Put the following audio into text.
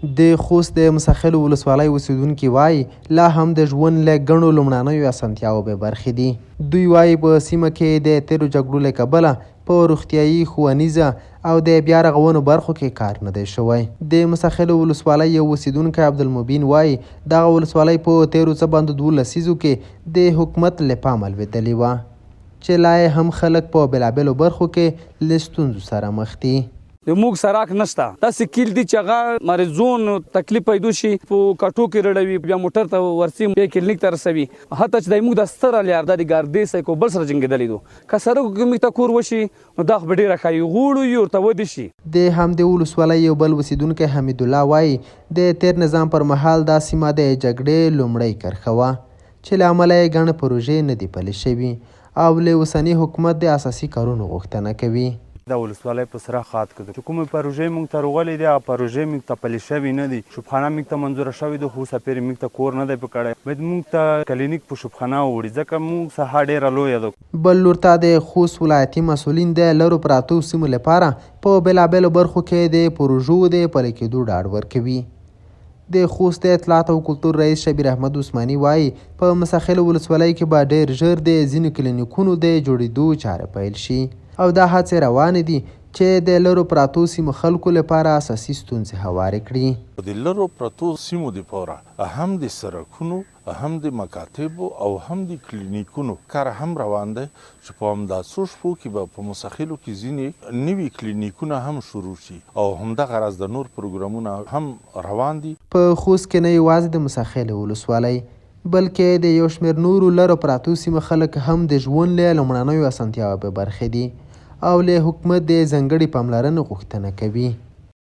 د خوست د مسخلو ولسوالۍ اوسیدونکي وایي لا هم د ژوند له ګڼو لومړنیو اسانتیاوو بې برخې دي. دوی وایي په سیمه کې د تېرو جګړو له کبله په روغتیایي، ښوونیزه او د بیا رغونو برخو کې کار نه دی شوی. د مسخلو ولسوالۍ یو اوسیدونکی عبدالمبین وایي دغه ولسوالۍ په تېرو څه باندې 12 لسیزو کې د حکومت له پامه لوېدلې وه چې لا یې هم خلک په بېلابېلو برخو کې له ستونزو سره مخ دي. د موږ سراک نشته، داسې کیل دي چې هغه مریضون تکلیف پیدا شي په کټو کې رړوي، بیا موټر ته ورسي، بیا کلینیک ته رسوي. حتی چې د موږ د ستره لیارده د ګاردې سایکو بل سره جنګېدلی دو، که سړکو کې موږ ته کور وشي نو دا خو به ډېره ښایي غوړو یې ورته ودې شي. د همدې ولسوالۍ یو بل اوسیدونکی حمیدالله وایي د تېر نظام پر مهال دا سیمه د جګړې لومړۍ کرښه وه چې له امله یې ګڼې پروژې نه دي پلې شوي او له اوسني حکومت د اساسي کارونو غوښتنه کوي. د ولسوالۍ په سره خاط کې چې کومې پروژې موږ ته راغلې دي، هغه پروژې موږ ته پلې شوي نه دي. شوبخانه موږ ته منظوره شوې ده، خو اوسه پورې موږ ته کور نه دی په کړی. باید موږ ته کلینیک په شوبخانه ووړي، ځکه موږ ساحه ډېره لویه ده. بل لور ته د خوست ولایتي مسؤلین د لرو پراتو سیمو لپاره په بېلابېلو برخو کې د پروژو د پلي کېدو ډاډ ورکوي. د خوست د اطلاعات او کلتور رئیس شبیر احمد عثماني وایي په مسخلو ولسوالۍ کې به ډېر ژر د ځینو کلینیکونو د جوړېدو چارې پیل شي او دا هڅې روانې دي چې د لرو پراتو سیمو خلکو لپاره اساسي ستونزې هوارې کړي. د لرو پراتو سیمو دپاره هم د سړکونو، هم د مکاتبو او هم د کلینیکونو کار هم روان دی چې په همدا څو شپو کې به په مسخلو کې ځینې نوي کلینیکونه هم شروع شي او همدغه راز د نور پروګرامونه هم روان دي. په خوست کې نه یوازې د مسخلو ولسوالۍ بلکې د یو شمېر نورو لرو پراتو سیمو خلک هم د ژوند له لومړنیو اسانتیاوو بې برخې دي او له حکومت د ځانګړې پاملرنې غوښتنه کوي.